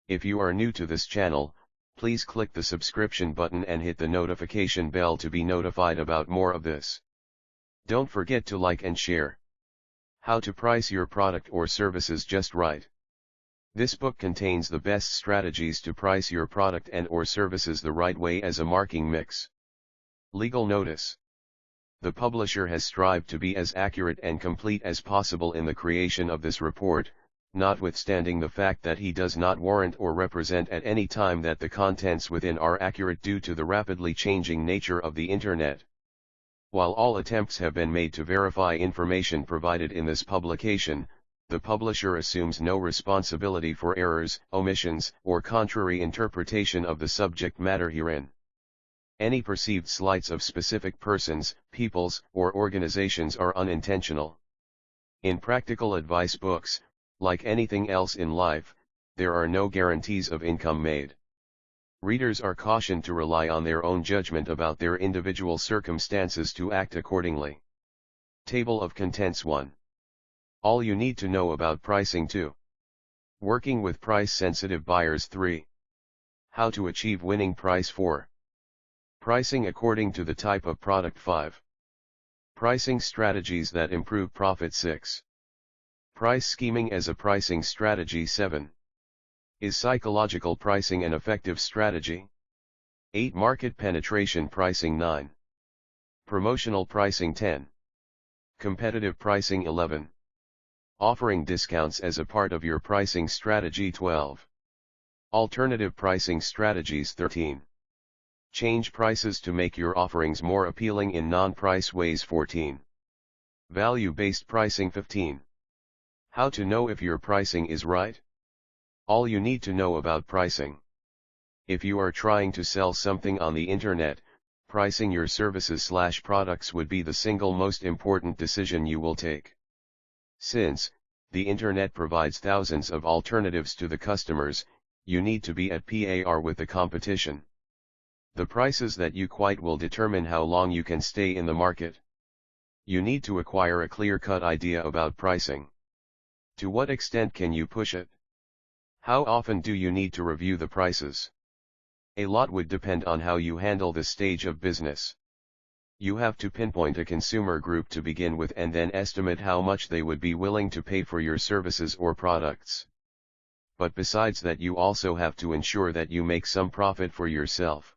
If you are new to this channel, please click the subscription button and hit the notification bell to be notified about more of this. Don't forget to like and share. How to price your product or services just right. This book contains the best strategies to price your product and or services the right way as a marketing mix. Legal notice. The publisher has strived to be as accurate and complete as possible in the creation of this report, notwithstanding the fact that he does not warrant or represent at any time that the contents within are accurate due to the rapidly changing nature of the Internet. While all attempts have been made to verify information provided in this publication, the publisher assumes no responsibility for errors, omissions, or contrary interpretation of the subject matter herein. Any perceived slights of specific persons, peoples, or organizations are unintentional. In practical advice books, like anything else in life, there are no guarantees of income made. Readers are cautioned to rely on their own judgment about their individual circumstances to act accordingly. Table of Contents 1. All you need to know about pricing 2. Working with price-sensitive buyers 3. How to achieve winning price 4. Pricing according to the type of product 5. Pricing strategies that improve profit 6. Price scheming as a pricing strategy 7. Is psychological pricing an effective strategy? 8. Market penetration pricing 9. Promotional pricing 10. Competitive pricing 11. Offering discounts as a part of your pricing strategy 12. Alternative pricing strategies 13. Change prices to make your offerings more appealing in non-price ways 14. Value-based pricing 15. How to know if your pricing is right? All you need to know about pricing. If you are trying to sell something on the Internet, pricing your services/products would be the single most important decision you will take. Since the Internet provides thousands of alternatives to the customers, you need to be at par with the competition. The prices that you quote will determine how long you can stay in the market. You need to acquire a clear-cut idea about pricing. To what extent can you push it? How often do you need to review the prices? A lot would depend on how you handle this stage of business. You have to pinpoint a consumer group to begin with and then estimate how much they would be willing to pay for your services or products. But besides that, you also have to ensure that you make some profit for yourself.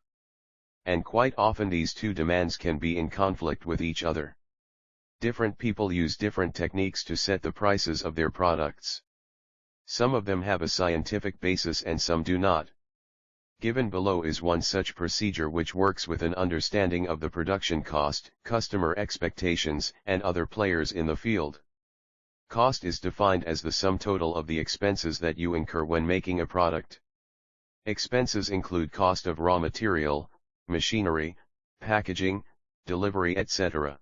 And quite often these two demands can be in conflict with each other. Different people use different techniques to set the prices of their products. Some of them have a scientific basis and some do not. Given below is one such procedure which works with an understanding of the production cost, customer expectations, and other players in the field. Cost is defined as the sum total of the expenses that you incur when making a product. Expenses include cost of raw material, machinery, packaging, delivery, etc.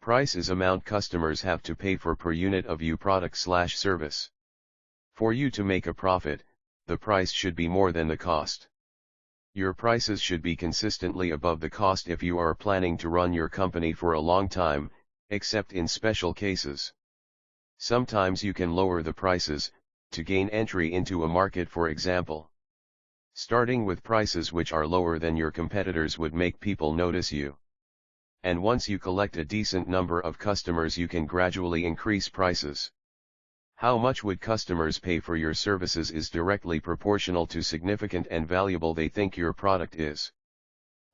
Price is amount customers have to pay for per unit of your product/service. For you to make a profit, the price should be more than the cost. Your prices should be consistently above the cost if you are planning to run your company for a long time, except in special cases. Sometimes you can lower the prices, to gain entry into a market, for example. Starting with prices which are lower than your competitors would make people notice you. And once you collect a decent number of customers, you can gradually increase prices. How much would customers pay for your services is directly proportional to significant and valuable they think your product is.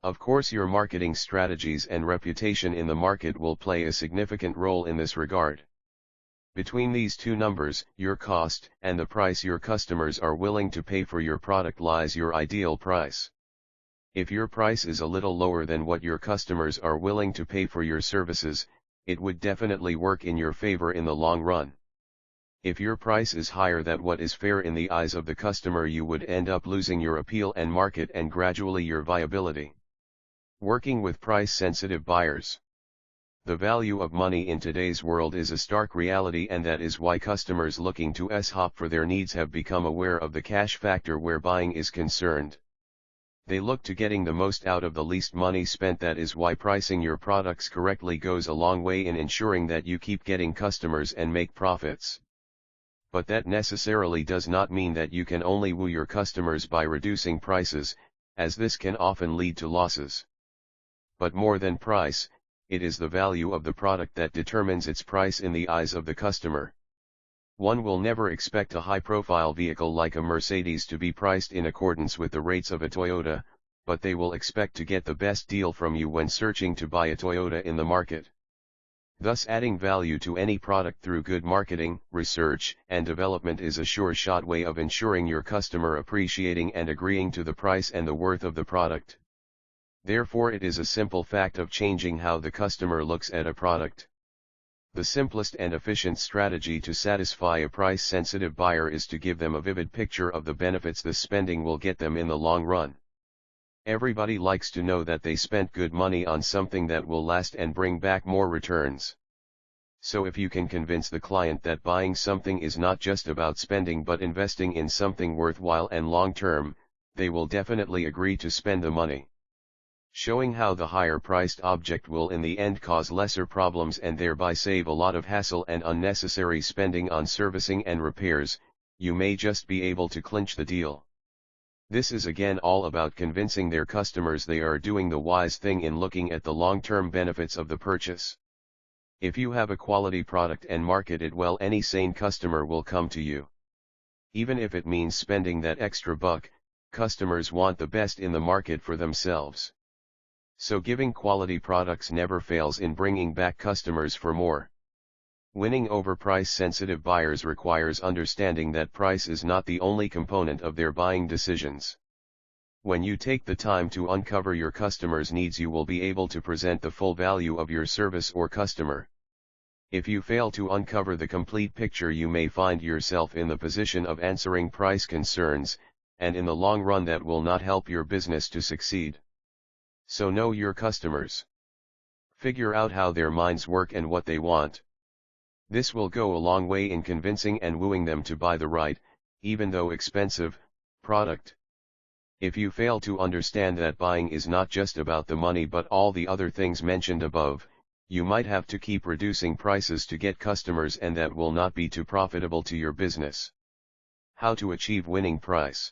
Of course, your marketing strategies and reputation in the market will play a significant role in this regard. Between these two numbers, your cost and the price your customers are willing to pay for your product, lies your ideal price. If your price is a little lower than what your customers are willing to pay for your services, it would definitely work in your favor in the long run. If your price is higher than what is fair in the eyes of the customer, you would end up losing your appeal and market and gradually your viability. Working with price-sensitive buyers. The value of money in today's world is a stark reality, and that is why customers looking to shop for their needs have become aware of the cash factor where buying is concerned. They look to getting the most out of the least money spent. That is why pricing your products correctly goes a long way in ensuring that you keep getting customers and make profits. but that necessarily does not mean that you can only woo your customers by reducing prices, as this can often lead to losses. But more than price, it is the value of the product that determines its price in the eyes of the customer. One will never expect a high-profile vehicle like a Mercedes to be priced in accordance with the rates of a Toyota, but they will expect to get the best deal from you when searching to buy a Toyota in the market. Thus, adding value to any product through good marketing, research, and development is a sure-shot way of ensuring your customer appreciating and agreeing to the price and the worth of the product. Therefore, it is a simple fact of changing how the customer looks at a product. The simplest and efficient strategy to satisfy a price-sensitive buyer is to give them a vivid picture of the benefits this spending will get them in the long run. Everybody likes to know that they spent good money on something that will last and bring back more returns. So if you can convince the client that buying something is not just about spending but investing in something worthwhile and long-term, they will definitely agree to spend the money. Showing how the higher-priced object will in the end cause lesser problems and thereby save a lot of hassle and unnecessary spending on servicing and repairs, you may just be able to clinch the deal. This is again all about convincing their customers they are doing the wise thing in looking at the long-term benefits of the purchase. If you have a quality product and market it well, any sane customer will come to you. Even if it means spending that extra buck, customers want the best in the market for themselves. So giving quality products never fails in bringing back customers for more. Winning over price-sensitive buyers requires understanding that price is not the only component of their buying decisions. When you take the time to uncover your customers' needs, you will be able to present the full value of your service or customer. If you fail to uncover the complete picture, you may find yourself in the position of answering price concerns, and in the long run that will not help your business to succeed. So know your customers. Figure out how their minds work and what they want. This will go a long way in convincing and wooing them to buy the right, even though expensive, product. If you fail to understand that buying is not just about the money but all the other things mentioned above, you might have to keep reducing prices to get customers, and that will not be too profitable to your business. How to achieve winning price.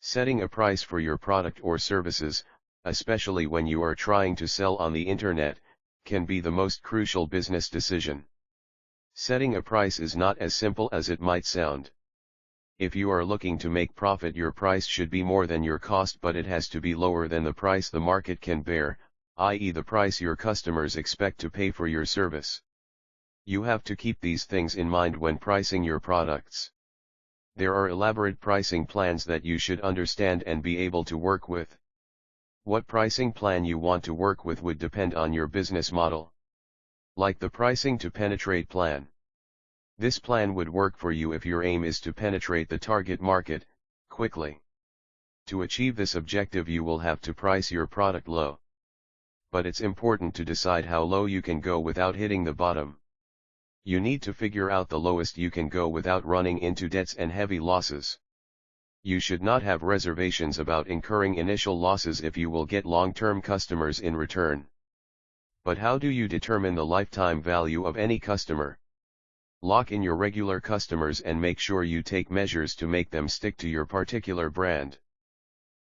Setting a price for your product or services, especially when you are trying to sell on the internet, can be the most crucial business decision. Setting a price is not as simple as it might sound. If you are looking to make profit, your price should be more than your cost, but it has to be lower than the price the market can bear, i.e. the price your customers expect to pay for your service. You have to keep these things in mind when pricing your products. There are elaborate pricing plans that you should understand and be able to work with. What pricing plan you want to work with would depend on your business model. Like the pricing to penetrate plan. This plan would work for you if your aim is to penetrate the target market, quickly. To achieve this objective, you will have to price your product low. But it's important to decide how low you can go without hitting the bottom. You need to figure out the lowest you can go without running into debts and heavy losses. You should not have reservations about incurring initial losses if you will get long-term customers in return. But how do you determine the lifetime value of any customer? Lock in your regular customers and make sure you take measures to make them stick to your particular brand.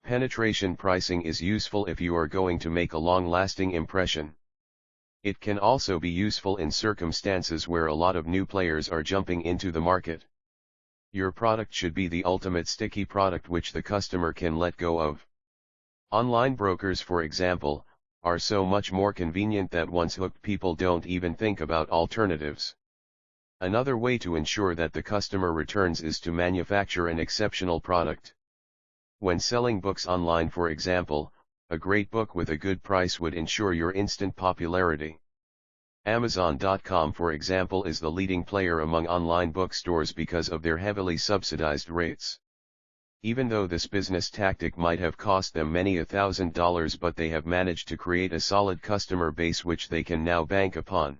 Penetration pricing is useful if you are going to make a long-lasting impression. It can also be useful in circumstances where a lot of new players are jumping into the market. Your product should be the ultimate sticky product which the customer can let go of. Online brokers, for example, are so much more convenient that once hooked, people don't even think about alternatives. Another way to ensure that the customer returns is to manufacture an exceptional product. When selling books online, for example, a great book with a good price would ensure your instant popularity. Amazon.com, for example, is the leading player among online bookstores because of their heavily subsidized rates. Even though this business tactic might have cost them many $1,000s, but they have managed to create a solid customer base which they can now bank upon.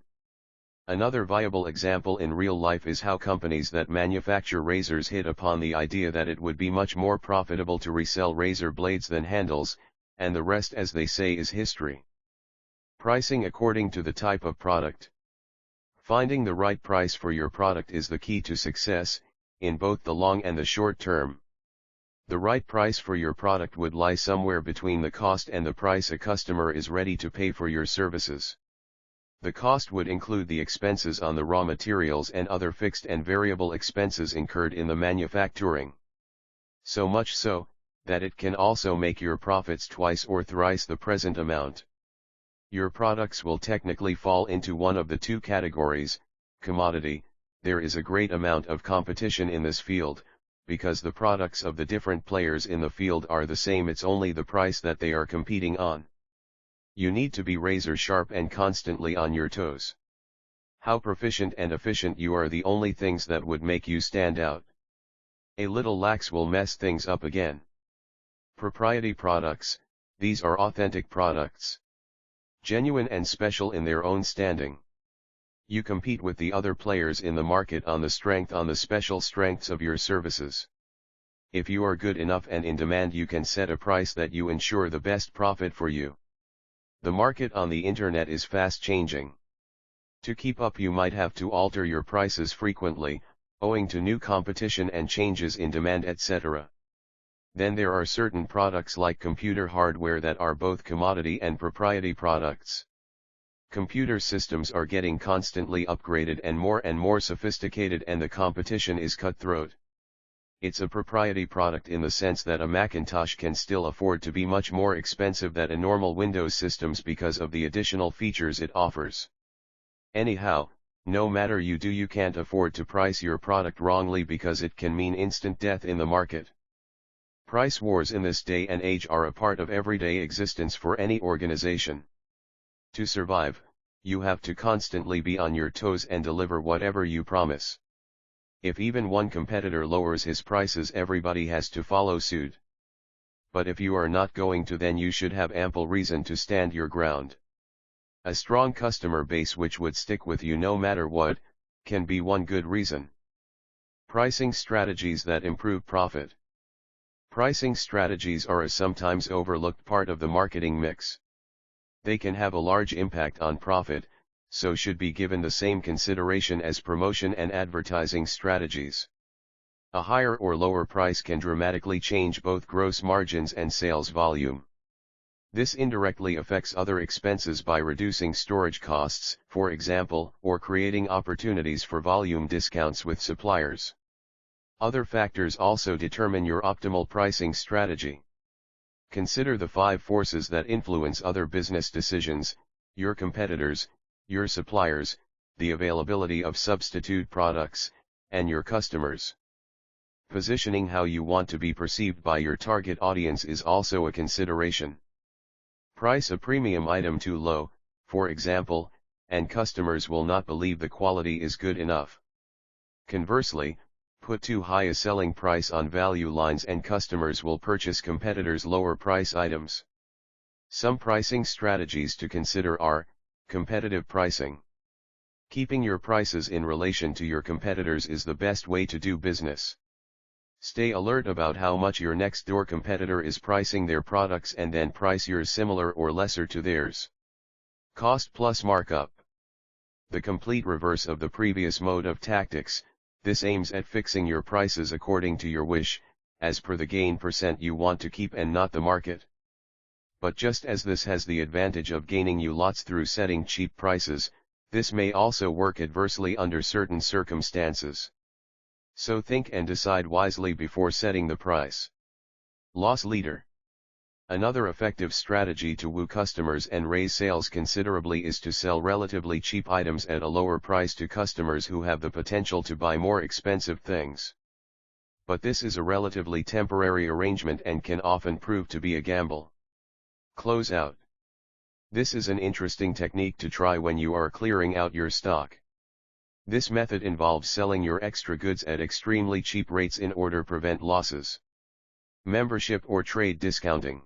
Another viable example in real life is how companies that manufacture razors hit upon the idea that it would be much more profitable to resell razor blades than handles, and the rest, as they say, is history. Pricing according to the type of product. Finding the right price for your product is the key to success, in both the long and the short term. The right price for your product would lie somewhere between the cost and the price a customer is ready to pay for your services. The cost would include the expenses on the raw materials and other fixed and variable expenses incurred in the manufacturing. So much so, that it can also make your profits twice or thrice the present amount. Your products will technically fall into one of the two categories: commodity. There is a great amount of competition in this field, because the products of the different players in the field are the same, it's only the price that they are competing on. You need to be razor sharp and constantly on your toes. How proficient and efficient you are the only things that would make you stand out. A little lax will mess things up again. Proprietary products, these are authentic products. Genuine and special in their own standing. You compete with the other players in the market on the special strengths of your services. If you are good enough and in demand, you can set a price that you ensure the best profit for you. The market on the internet is fast changing. To keep up, you might have to alter your prices frequently, owing to new competition and changes in demand, etc. Then there are certain products like computer hardware that are both commodity and proprietary products. Computer systems are getting constantly upgraded and more sophisticated, and the competition is cutthroat. It's a proprietary product in the sense that a Macintosh can still afford to be much more expensive than a normal Windows systems because of the additional features it offers. Anyhow, no matter you can't afford to price your product wrongly, because it can mean instant death in the market. Price wars in this day and age are a part of everyday existence for any organization. To survive, you have to constantly be on your toes and deliver whatever you promise. If even one competitor lowers his prices, everybody has to follow suit. But if you are not going to, then you should have ample reason to stand your ground. A strong customer base which would stick with you no matter what, can be one good reason. Pricing strategies that improve profit. Pricing strategies are a sometimes overlooked part of the marketing mix. They can have a large impact on profit, so should be given the same consideration as promotion and advertising strategies. A higher or lower price can dramatically change both gross margins and sales volume. This indirectly affects other expenses by reducing storage costs, for example, or creating opportunities for volume discounts with suppliers. Other factors also determine your optimal pricing strategy. Consider the 5 forces that influence other business decisions: your competitors, your suppliers, the availability of substitute products, and your customers. Positioning how you want to be perceived by your target audience is also a consideration. Price a premium item too low, for example, and customers will not believe the quality is good enough. Conversely, put too high a selling price on value lines and customers will purchase competitors' lower price items. Some pricing strategies to consider are: competitive pricing. Keeping your prices in relation to your competitors is the best way to do business. Stay alert about how much your next door competitor is pricing their products and then price yours similar or lesser to theirs. Cost plus markup. The complete reverse of the previous mode of tactics. This aims at fixing your prices according to your wish, as per the gain percent you want to keep and not the market. But just as this has the advantage of gaining you lots through setting cheap prices, this may also work adversely under certain circumstances. So think and decide wisely before setting the price. Loss leader. Another effective strategy to woo customers and raise sales considerably is to sell relatively cheap items at a lower price to customers who have the potential to buy more expensive things. But this is a relatively temporary arrangement and can often prove to be a gamble. Close out. This is an interesting technique to try when you are clearing out your stock. This method involves selling your extra goods at extremely cheap rates in order to prevent losses. Membership or trade discounting.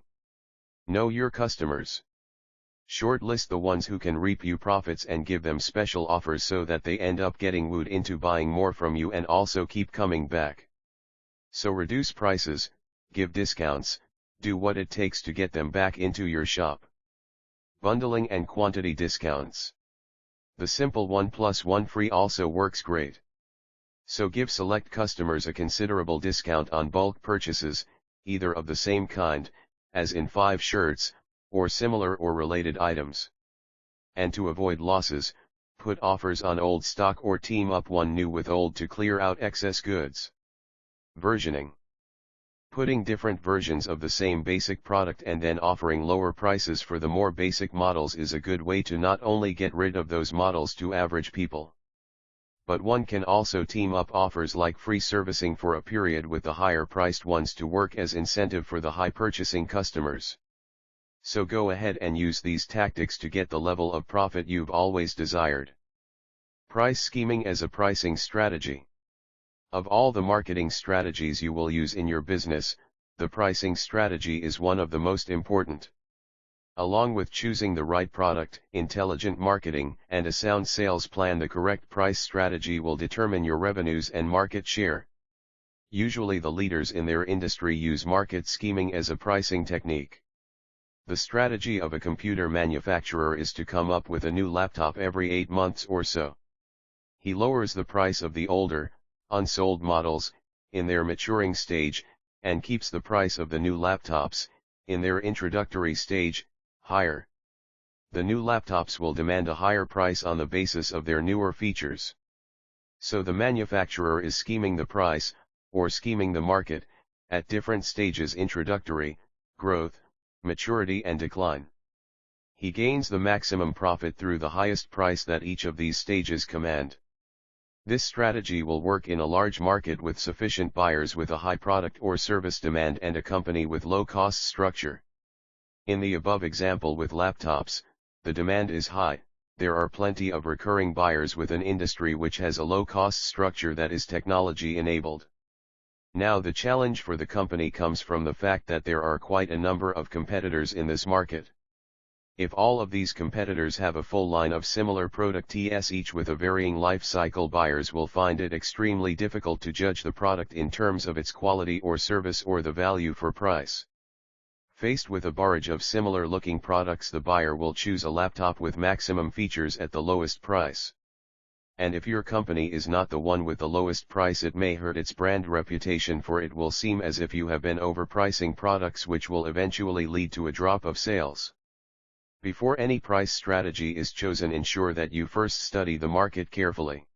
Know your customers. Shortlist the ones who can reap you profits and give them special offers so that they end up getting wooed into buying more from you and also keep coming back. So reduce prices, give discounts, do what it takes to get them back into your shop. Bundling and quantity discounts. The simple 1 plus 1 free also works great. So give select customers a considerable discount on bulk purchases, either of the same kind, as in 5 shirts, or similar or related items. And to avoid losses, put offers on old stock or team up one new with old to clear out excess goods. Versioning. Putting different versions of the same basic product and then offering lower prices for the more basic models is a good way to not only get rid of those models to average people, but one can also team up offers like free servicing for a period with the higher priced ones to work as incentive for the high purchasing customers. So go ahead and use these tactics to get the level of profit you've always desired. Price scheming as a pricing strategy. Of all the marketing strategies you will use in your business, the pricing strategy is one of the most important. Along with choosing the right product, intelligent marketing, and a sound sales plan, the correct price strategy will determine your revenues and market share. Usually the leaders in their industry use market scheming as a pricing technique. The strategy of a computer manufacturer is to come up with a new laptop every 8 months or so. He lowers the price of the older, unsold models, in their maturing stage, and keeps the price of the new laptops, in their introductory stage, higher. The new laptops will demand a higher price on the basis of their newer features. So the manufacturer is scheming the price, or scheming the market, at different stages: introductory, growth, maturity and decline. He gains the maximum profit through the highest price that each of these stages command. This strategy will work in a large market with sufficient buyers with a high product or service demand and a company with low cost structure. In the above example with laptops, the demand is high, there are plenty of recurring buyers with an industry which has a low cost structure that is technology enabled. Now the challenge for the company comes from the fact that there are quite a number of competitors in this market. If all of these competitors have a full line of similar products each with a varying life cycle, buyers will find it extremely difficult to judge the product in terms of its quality or service or the value for price. Faced with a barrage of similar looking products, the buyer will choose a laptop with maximum features at the lowest price. And if your company is not the one with the lowest price, it may hurt its brand reputation, for it will seem as if you have been overpricing products, which will eventually lead to a drop of sales. Before any price strategy is chosen, ensure that you first study the market carefully.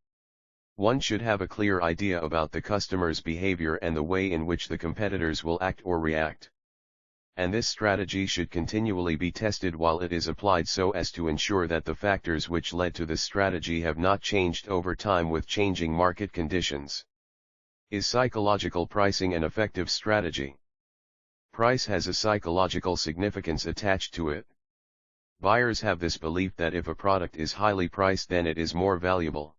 One should have a clear idea about the customer's behavior and the way in which the competitors will act or react. And this strategy should continually be tested while it is applied, so as to ensure that the factors which led to this strategy have not changed over time with changing market conditions. Is psychological pricing an effective strategy? Price has a psychological significance attached to it. Buyers have this belief that if a product is highly priced, then it is more valuable.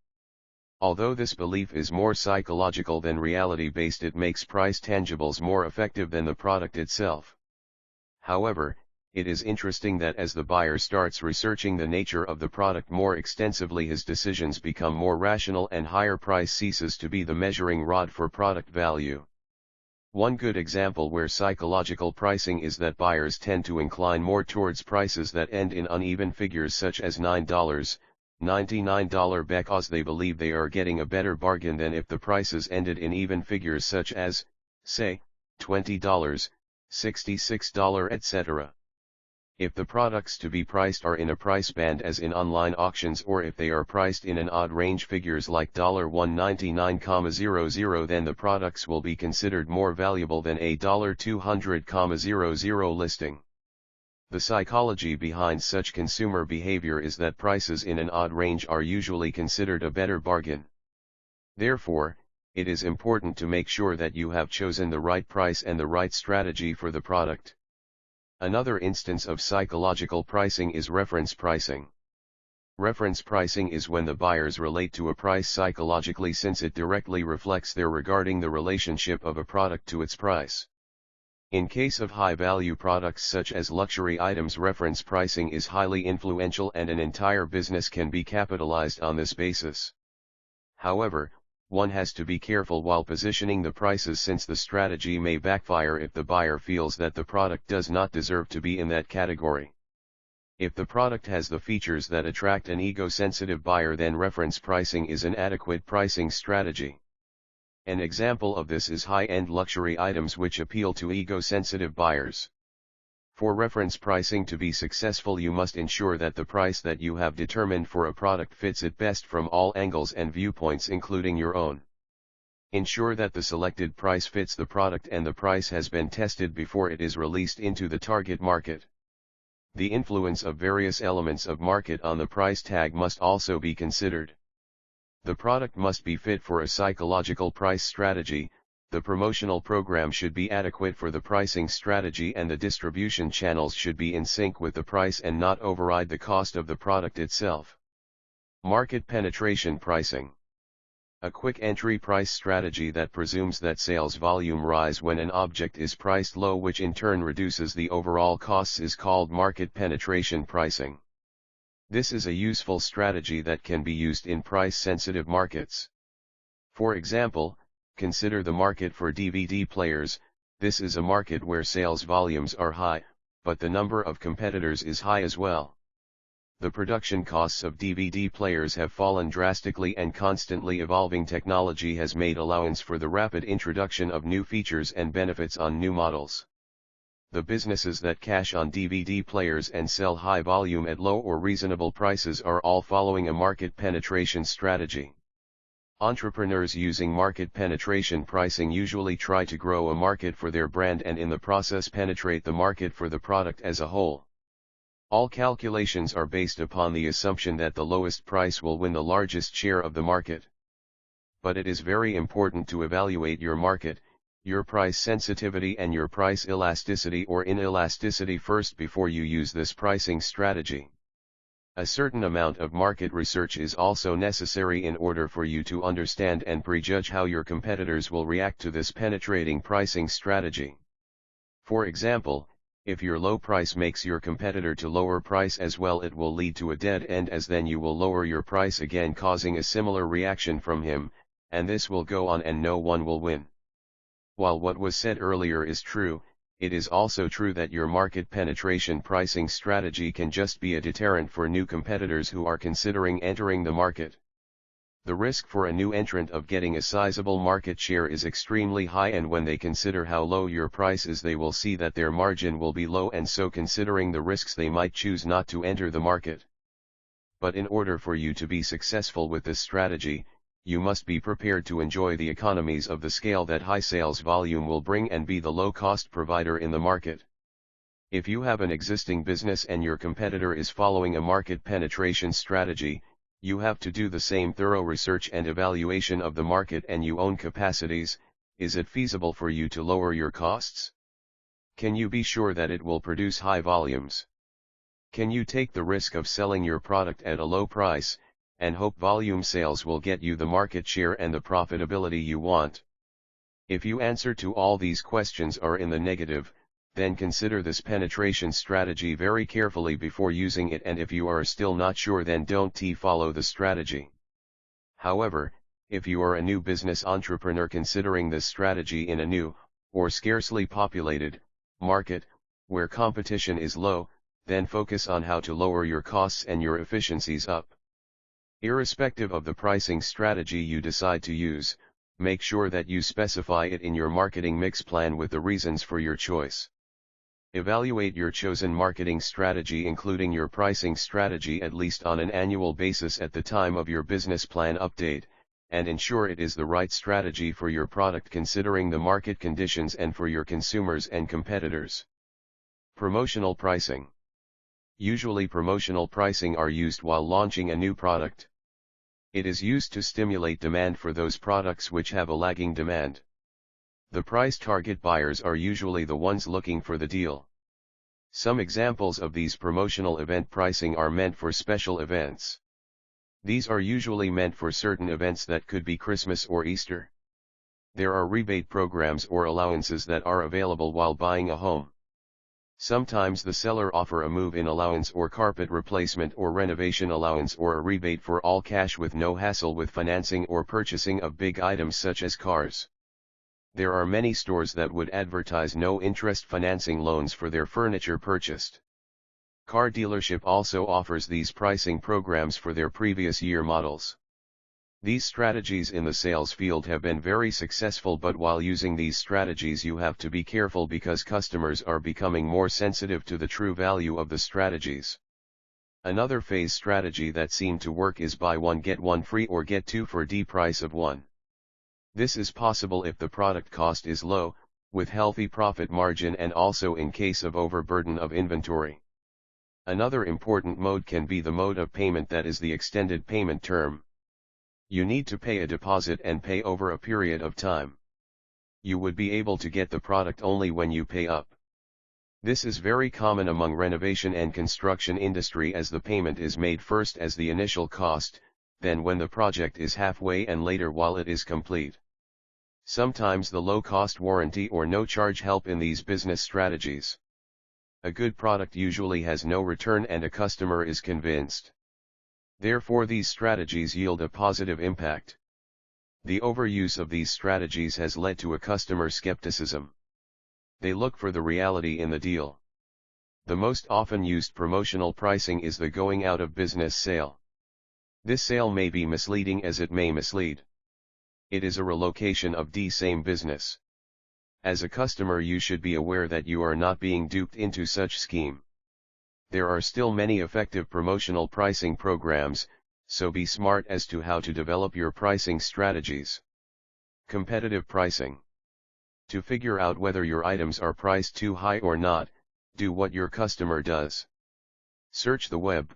Although this belief is more psychological than reality-based, it makes price tangibles more effective than the product itself. However, it is interesting that as the buyer starts researching the nature of the product more extensively, his decisions become more rational and higher price ceases to be the measuring rod for product value. One good example where psychological pricing is that buyers tend to incline more towards prices that end in uneven figures such as $9.99 because they believe they are getting a better bargain than if the prices ended in even figures such as, say, $20, $66, etc. If the products to be priced are in a price band as in online auctions, or if they are priced in an odd range figures like $199,00, then the products will be considered more valuable than a $200,00 listing. The psychology behind such consumer behavior is that prices in an odd range are usually considered a better bargain. Therefore, it is important to make sure that you have chosen the right price and the right strategy for the product. Another instance of psychological pricing is reference pricing. Reference pricing is when the buyers relate to a price psychologically, since it directly reflects their regarding the relationship of a product to its price. In case of high-value products such as luxury items, reference pricing is highly influential and an entire business can be capitalized on this basis. However, one has to be careful while positioning the prices, since the strategy may backfire if the buyer feels that the product does not deserve to be in that category. If the product has the features that attract an ego-sensitive buyer, then reference pricing is an adequate pricing strategy. An example of this is high-end luxury items which appeal to ego-sensitive buyers. For reference pricing to be successful, you must ensure that the price that you have determined for a product fits it best from all angles and viewpoints, including your own. Ensure that the selected price fits the product and the price has been tested before it is released into the target market. The influence of various elements of market on the price tag must also be considered. The product must be fit for a psychological price strategy, the promotional program should be adequate for the pricing strategy, and the distribution channels should be in sync with the price and not override the cost of the product itself. Market penetration pricing. A quick entry price strategy that presumes that sales volume rise when an object is priced low, which in turn reduces the overall costs, is called market penetration pricing. This is a useful strategy that can be used in price-sensitive markets. For example, consider the market for DVD players. This is a market where sales volumes are high, but the number of competitors is high as well. The production costs of DVD players have fallen drastically, and constantly evolving technology has made allowance for the rapid introduction of new features and benefits on new models. The businesses that cash on DVD players and sell high volume at low or reasonable prices are all following a market penetration strategy. Entrepreneurs using market penetration pricing usually try to grow a market for their brand and in the process penetrate the market for the product as a whole. All calculations are based upon the assumption that the lowest price will win the largest share of the market. But it is very important to evaluate your market, your price sensitivity and your price elasticity or inelasticity first before you use this pricing strategy. A certain amount of market research is also necessary in order for you to understand and prejudge how your competitors will react to this penetrating pricing strategy. For example, if your low price makes your competitor to lower price as well, it will lead to a dead end, as then you will lower your price again, causing a similar reaction from him, and this will go on and no one will win. While what was said earlier is true, it is also true that your market penetration pricing strategy can just be a deterrent for new competitors who are considering entering the market. The risk for a new entrant of getting a sizable market share is extremely high, and when they consider how low your price is, they will see that their margin will be low, and so considering the risks, they might choose not to enter the market. But in order for you to be successful with this strategy, you must be prepared to enjoy the economies of the scale that high sales volume will bring and be the low-cost provider in the market. If you have an existing business and your competitor is following a market penetration strategy, you have to do the same thorough research and evaluation of the market and your own capacities. Is it feasible for you to lower your costs? Can you be sure that it will produce high volumes? Can you take the risk of selling your product at a low price, and hope volume sales will get you the market share and the profitability you want? If your answer to all these questions are in the negative, then consider this penetration strategy very carefully before using it, and if you are still not sure, then don't follow the strategy. However, if you are a new business entrepreneur considering this strategy in a new, or scarcely populated, market, where competition is low, then focus on how to lower your costs and your efficiencies up. Irrespective of the pricing strategy you decide to use, make sure that you specify it in your marketing mix plan with the reasons for your choice. Evaluate your chosen marketing strategy, including your pricing strategy, at least on an annual basis at the time of your business plan update, and ensure it is the right strategy for your product considering the market conditions and for your consumers and competitors. Promotional pricing. Usually promotional pricing are used while launching a new product. It is used to stimulate demand for those products which have a lagging demand. The price target buyers are usually the ones looking for the deal. Some examples of these promotional event pricing are meant for special events. These are usually meant for certain events that could be Christmas or Easter. There are rebate programs or allowances that are available while buying a home. Sometimes the seller offers a move-in allowance or carpet replacement or renovation allowance, or a rebate for all cash with no hassle with financing or purchasing of big items such as cars. There are many stores that would advertise no-interest financing loans for their furniture purchased. Car dealership also offers these pricing programs for their previous year models. These strategies in the sales field have been very successful, but while using these strategies you have to be careful because customers are becoming more sensitive to the true value of the strategies. Another phase strategy that seemed to work is buy one get one free or get two for the price of one. This is possible if the product cost is low, with healthy profit margin, and also in case of overburden of inventory. Another important mode can be the mode of payment, that is the extended payment term. You need to pay a deposit and pay over a period of time. You would be able to get the product only when you pay up. This is very common among renovation and construction industry, as the payment is made first as the initial cost, then when the project is halfway, and later while it is complete. Sometimes the low-cost warranty or no charge help in these business strategies. A good product usually has no return and a customer is convinced. Therefore these strategies yield a positive impact. The overuse of these strategies has led to a customer skepticism. They look for the reality in the deal. The most often used promotional pricing is the going out of business sale. This sale may be misleading as it may mislead. It is a relocation of the same business. As a customer you should be aware that you are not being duped into such scheme. There are still many effective promotional pricing programs, so be smart as to how to develop your pricing strategies. Competitive pricing. To figure out whether your items are priced too high or not, do what your customer does. Search the web.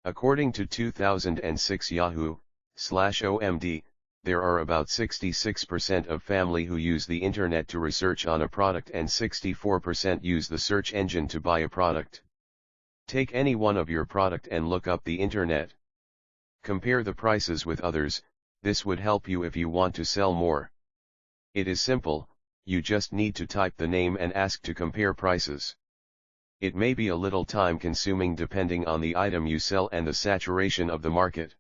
According to 2006 Yahoo/OMD, there are about 66% of family who use the internet to research on a product and 64% use the search engine to buy a product. Take any one of your product and look up the internet. Compare the prices with others. This would help you if you want to sell more. It is simple, you just need to type the name and ask to compare prices. It may be a little time consuming depending on the item you sell and the saturation of the market.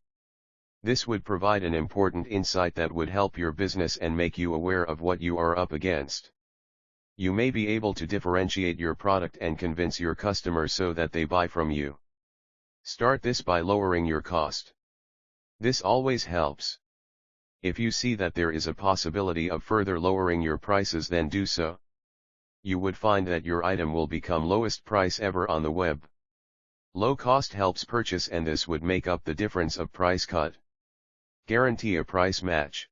This would provide an important insight that would help your business and make you aware of what you are up against. You may be able to differentiate your product and convince your customer so that they buy from you. Start this by lowering your cost. This always helps. If you see that there is a possibility of further lowering your prices, then do so. You would find that your item will become lowest price ever on the web. Low cost helps purchase, and this would make up the difference of price cut. Guarantee a price match.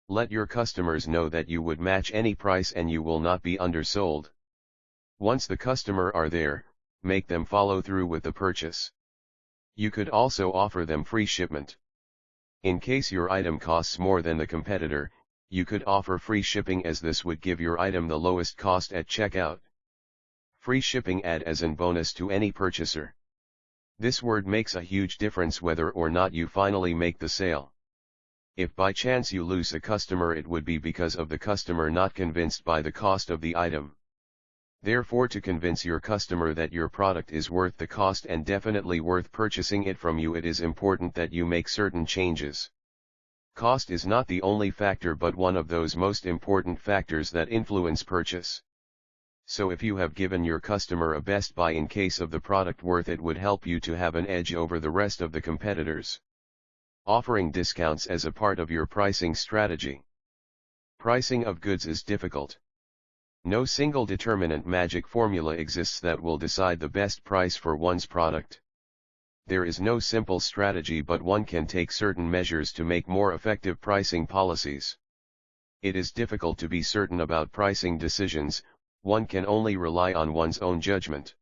Let your customers know that you would match any price and you will not be undersold. Once the customer are there, make them follow through with the purchase. You could also offer them free shipment. In case your item costs more than the competitor, you could offer free shipping, as this would give your item the lowest cost at checkout. Free shipping add as an bonus to any purchaser. This word makes a huge difference whether or not you finally make the sale. If by chance you lose a customer, it would be because of the customer not convinced by the cost of the item. Therefore, to convince your customer that your product is worth the cost and definitely worth purchasing it from you, it is important that you make certain changes. Cost is not the only factor, but one of those most important factors that influence purchase. So if you have given your customer a best buy in case of the product worth, it would help you to have an edge over the rest of the competitors. Offering discounts as a part of your pricing strategy. Pricing of goods is difficult. No single determinant magic formula exists that will decide the best price for one's product. There is no simple strategy, but one can take certain measures to make more effective pricing policies. It is difficult to be certain about pricing decisions, one can only rely on one's own judgment.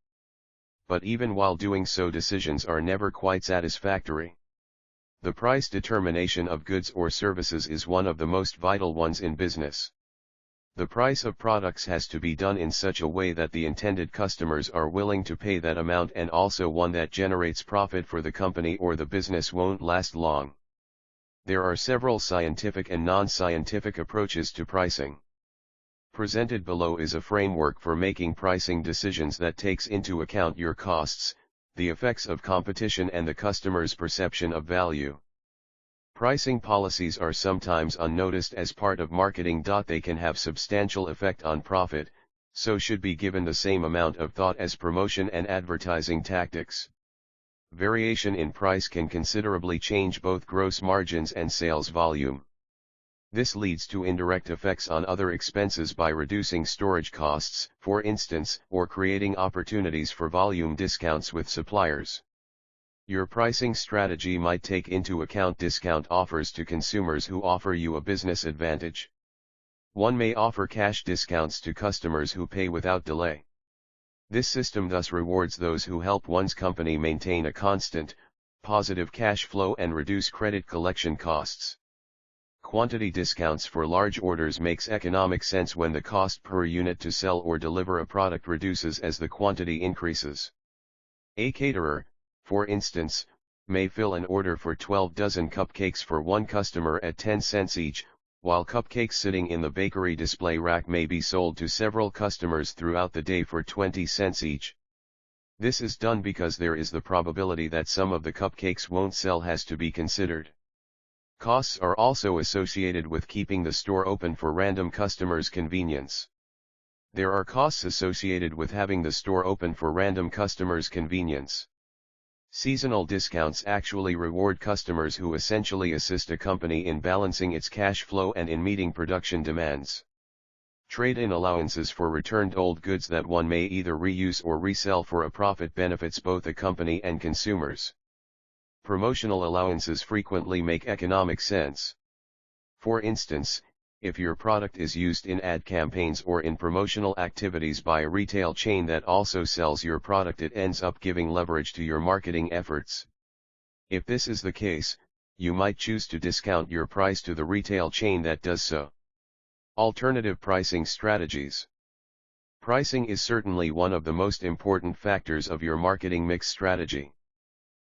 But even while doing so, decisions are never quite satisfactory. The price determination of goods or services is one of the most vital ones in business. The price of products has to be done in such a way that the intended customers are willing to pay that amount, and also one that generates profit for the company, or the business won't last long. There are several scientific and non-scientific approaches to pricing. Presented below is a framework for making pricing decisions that takes into account your costs, the effects of competition, and the customer's perception of value. Pricing policies are sometimes unnoticed as part of marketing. They can have substantial effect on profit, so should be given the same amount of thought as promotion and advertising tactics. Variation in price can considerably change both gross margins and sales volume. This leads to indirect effects on other expenses by reducing storage costs, for instance, or creating opportunities for volume discounts with suppliers. Your pricing strategy might take into account discount offers to consumers who offer you a business advantage. One may offer cash discounts to customers who pay without delay. This system thus rewards those who help one's company maintain a constant, positive cash flow and reduce credit collection costs. Quantity discounts for large orders makes economic sense when the cost per unit to sell or deliver a product reduces as the quantity increases. A caterer, for instance, may fill an order for 12 dozen cupcakes for one customer at 10 cents each, while cupcakes sitting in the bakery display rack may be sold to several customers throughout the day for 20 cents each. This is done because there is the probability that some of the cupcakes won't sell has to be considered. Costs are also associated with keeping the store open for random customers' convenience. There are costs associated with having the store open for random customers' convenience. Seasonal discounts actually reward customers who essentially assist a company in balancing its cash flow and in meeting production demands. Trade-in allowances for returned old goods that one may either reuse or resell for a profit benefits both a company and consumers. Promotional allowances frequently make economic sense. For instance, if your product is used in ad campaigns or in promotional activities by a retail chain that also sells your product, it ends up giving leverage to your marketing efforts. If this is the case, you might choose to discount your price to the retail chain that does so. Alternative pricing strategies. Pricing is certainly one of the most important factors of your marketing mix strategy.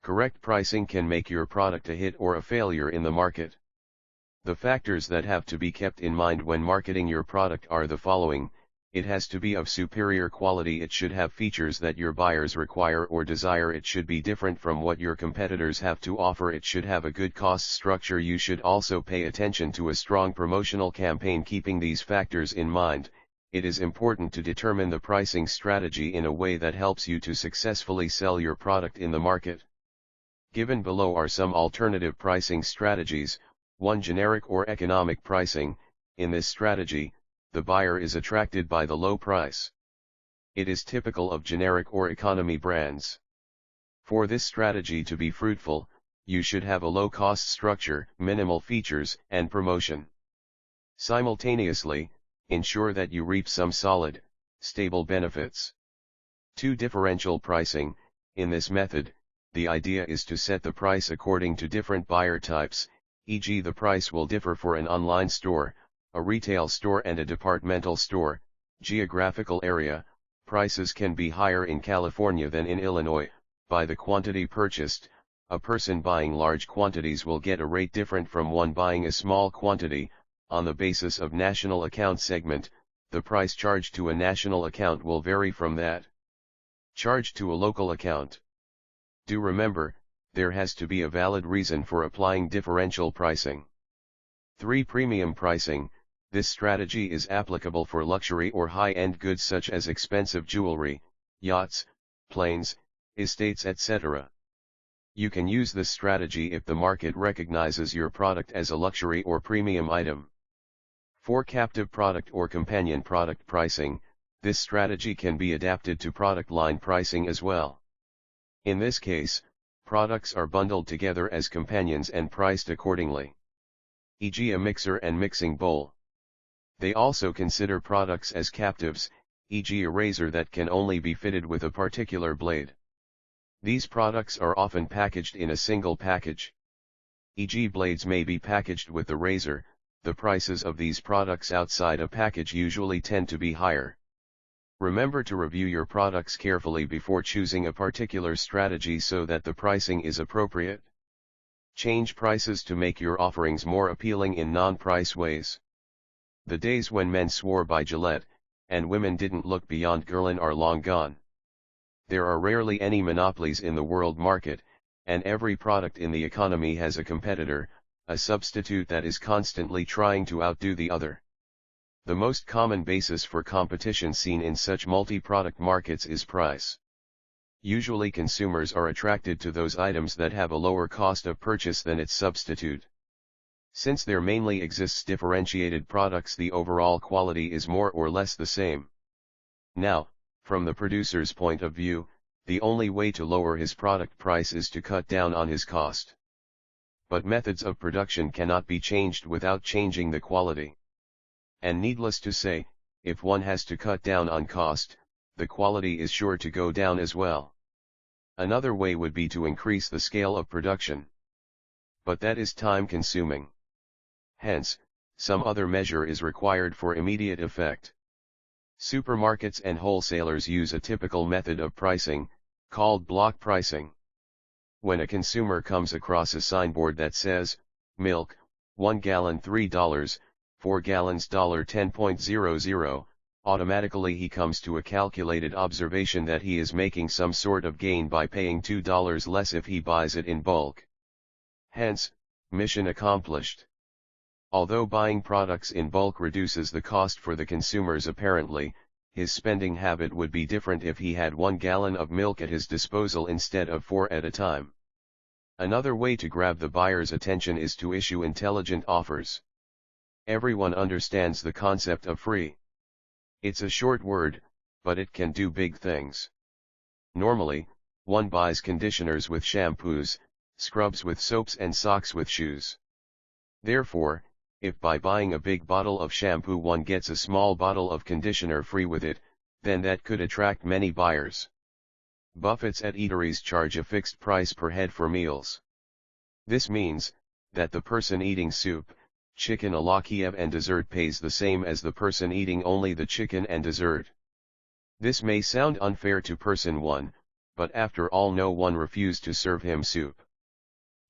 Correct pricing can make your product a hit or a failure in the market. The factors that have to be kept in mind when marketing your product are the following: it has to be of superior quality, it should have features that your buyers require or desire, it should be different from what your competitors have to offer, it should have a good cost structure. You should also pay attention to a strong promotional campaign. Keeping these factors in mind, it is important to determine the pricing strategy in a way that helps you to successfully sell your product in the market. Given below are some alternative pricing strategies. 1. Generic or economic pricing. In this strategy, the buyer is attracted by the low price. It is typical of generic or economy brands. For this strategy to be fruitful, you should have a low cost structure, minimal features, and promotion. Simultaneously, ensure that you reap some solid, stable benefits. 2. Differential pricing. In this method, the idea is to set the price according to different buyer types, e.g. the price will differ for an online store, a retail store and a departmental store. Geographical area. Prices can be higher in California than in Illinois. By the quantity purchased, a person buying large quantities will get a rate different from one buying a small quantity. On the basis of national account segment, the price charged to a national account will vary from that charged to a local account. Do remember, there has to be a valid reason for applying differential pricing. 3. Premium pricing. This strategy is applicable for luxury or high-end goods such as expensive jewelry, yachts, planes, estates, etc. You can use this strategy if the market recognizes your product as a luxury or premium item. 4. Captive product or companion product pricing. This strategy can be adapted to product line pricing as well. In this case, products are bundled together as companions and priced accordingly. E.g. a mixer and mixing bowl. They also consider products as captives, e.g. a razor that can only be fitted with a particular blade. These products are often packaged in a single package. E.g. blades may be packaged with the razor. The prices of these products outside a package usually tend to be higher. Remember to review your products carefully before choosing a particular strategy so that the pricing is appropriate. Change prices to make your offerings more appealing in non-price ways. The days when men swore by Gillette, and women didn't look beyond Guerlain are long gone. There are rarely any monopolies in the world market, and every product in the economy has a competitor, a substitute that is constantly trying to outdo the other. The most common basis for competition seen in such multi-product markets is price. Usually consumers are attracted to those items that have a lower cost of purchase than its substitute. Since there mainly exists differentiated products, the overall quality is more or less the same. Now, from the producer's point of view, the only way to lower his product price is to cut down on his cost. But methods of production cannot be changed without changing the quality. And needless to say, if one has to cut down on cost, the quality is sure to go down as well. Another way would be to increase the scale of production. But that is time-consuming. Hence, some other measure is required for immediate effect. Supermarkets and wholesalers use a typical method of pricing, called block pricing. When a consumer comes across a signboard that says, milk, 1 gallon $3, 4 gallons $10.00, automatically he comes to a calculated observation that he is making some sort of gain by paying $2 less if he buys it in bulk. Hence, mission accomplished. Although buying products in bulk reduces the cost for the consumers apparently, his spending habit would be different if he had 1 gallon of milk at his disposal instead of 4 at a time. Another way to grab the buyer's attention is to issue intelligent offers. Everyone understands the concept of free. It's a short word, but it can do big things. Normally, one buys conditioners with shampoos, scrubs with soaps and socks with shoes. Therefore, if by buying a big bottle of shampoo one gets a small bottle of conditioner free with it, then that could attract many buyers. Buffets at eateries charge a fixed price per head for meals. This means that the person eating soup, chicken a la Kiev and dessert pays the same as the person eating only the chicken and dessert. This may sound unfair to person 1, but after all no one refused to serve him soup.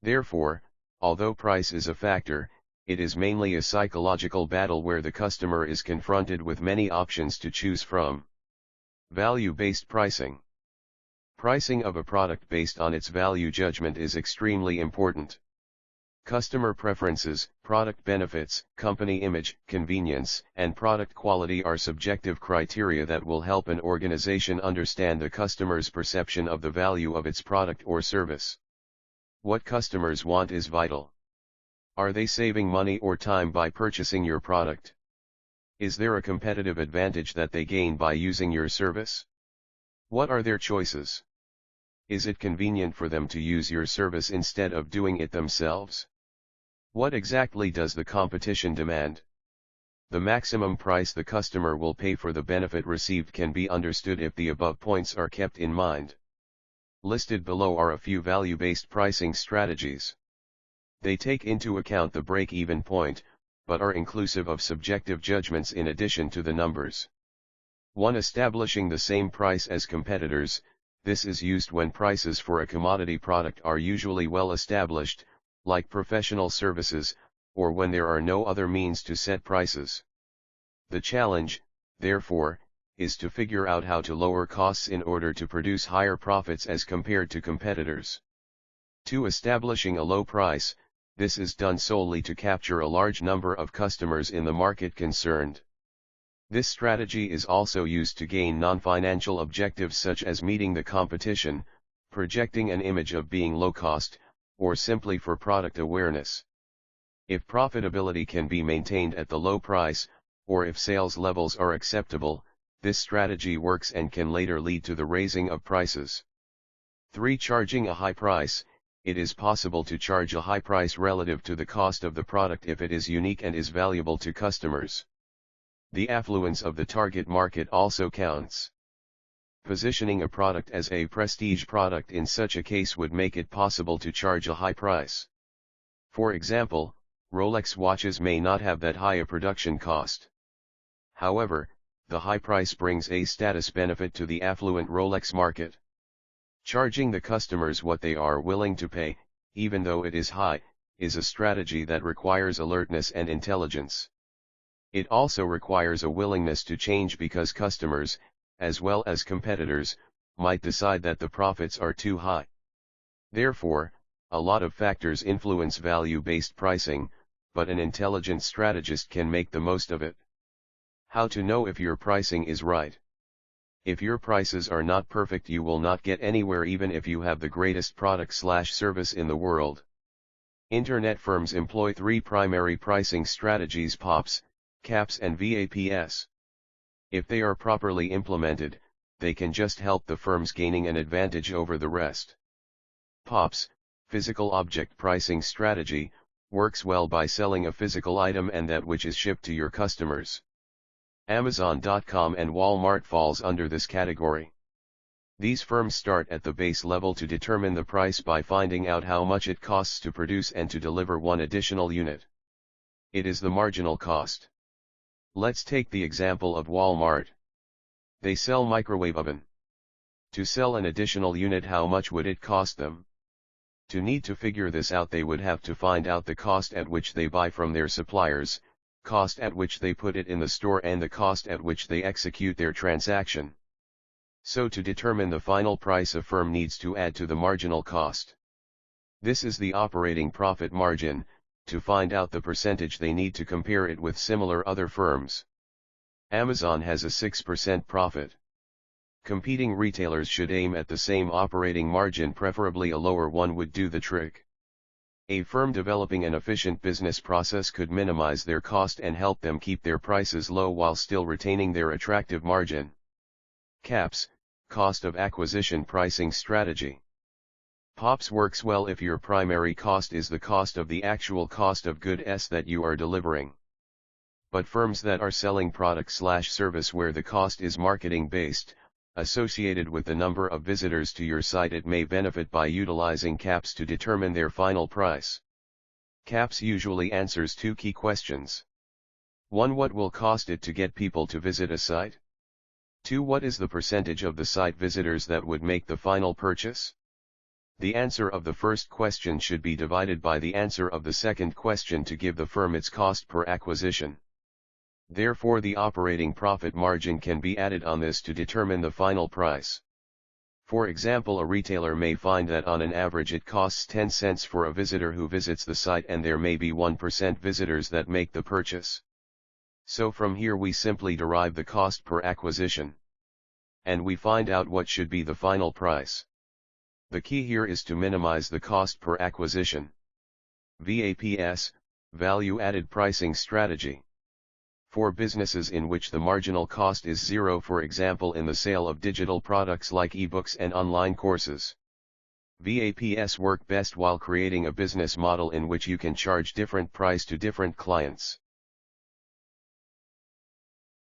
Therefore, although price is a factor, it is mainly a psychological battle where the customer is confronted with many options to choose from. Value-based pricing. Pricing of a product based on its value judgment is extremely important. Customer preferences, product benefits, company image, convenience, and product quality are subjective criteria that will help an organization understand the customer's perception of the value of its product or service. What customers want is vital. Are they saving money or time by purchasing your product? Is there a competitive advantage that they gain by using your service? What are their choices? Is it convenient for them to use your service instead of doing it themselves? What exactly does the competition demand? The maximum price the customer will pay for the benefit received can be understood if the above points are kept in mind. Listed below are a few value-based pricing strategies. They take into account the break-even point, but are inclusive of subjective judgments in addition to the numbers. 1. Establishing the same price as competitors. This is used when prices for a commodity product are usually well established, like professional services, or when there are no other means to set prices. The challenge, therefore, is to figure out how to lower costs in order to produce higher profits as compared to competitors. 2. Establishing a low price. This is done solely to capture a large number of customers in the market concerned. This strategy is also used to gain non-financial objectives such as meeting the competition, projecting an image of being low cost, or simply for product awareness. If profitability can be maintained at the low price, or if sales levels are acceptable, this strategy works and can later lead to the raising of prices. 3. Charging a high price. It is possible to charge a high price relative to the cost of the product if it is unique and is valuable to customers. The affluence of the target market also counts. Positioning a product as a prestige product in such a case would make it possible to charge a high price. For example, Rolex watches may not have that high a production cost. However, the high price brings a status benefit to the affluent Rolex market. Charging the customers what they are willing to pay, even though it is high, is a strategy that requires alertness and intelligence. It also requires a willingness to change because customers, as well as competitors, might decide that the profits are too high. Therefore, a lot of factors influence value-based pricing, but an intelligent strategist can make the most of it. How to know if your pricing is right. If your prices are not perfect, you will not get anywhere even if you have the greatest product/service in the world. Internet firms employ three primary pricing strategies: POPs, CAPs and VAPS. If they are properly implemented, they can just help the firms gaining an advantage over the rest. POPs, Physical Object Pricing Strategy, works well by selling a physical item and that which is shipped to your customers. Amazon.com and Walmart falls under this category. These firms start at the base level to determine the price by finding out how much it costs to produce and to deliver one additional unit. It is the marginal cost. Let's take the example of Walmart. They sell microwave oven. To sell an additional unit, how much would it cost them? To need to figure this out, they would have to find out the cost at which they buy from their suppliers, cost at which they put it in the store, and the cost at which they execute their transaction. So to determine the final price, a firm needs to add to the marginal cost. This is the operating profit margin, to find out the percentage they need to compare it with similar other firms. Amazon has a 6% profit. Competing retailers should aim at the same operating margin, preferably a lower one would do the trick. A firm developing an efficient business process could minimize their cost and help them keep their prices low while still retaining their attractive margin. CAPS, Cost of Acquisition Pricing Strategy. POPs works well if your primary cost is the cost of the actual cost of goods that you are delivering. But firms that are selling product/service where the cost is marketing based, associated with the number of visitors to your site, it may benefit by utilizing CAPS to determine their final price. CAPS usually answers two key questions. 1. What will cost it to get people to visit a site? 2. What is the percentage of the site visitors that would make the final purchase? The answer of the first question should be divided by the answer of the second question to give the firm its cost per acquisition. Therefore, the operating profit margin can be added on this to determine the final price. For example, a retailer may find that on an average it costs 10 cents for a visitor who visits the site, and there may be 1% visitors that make the purchase. So from here we simply derive the cost per acquisition. And we find out what should be the final price. The key here is to minimize the cost per acquisition. VAPS, Value Added Pricing Strategy. For businesses in which the marginal cost is zero, for example in the sale of digital products like ebooks and online courses, VAPS work best while creating a business model in which you can charge different price to different clients.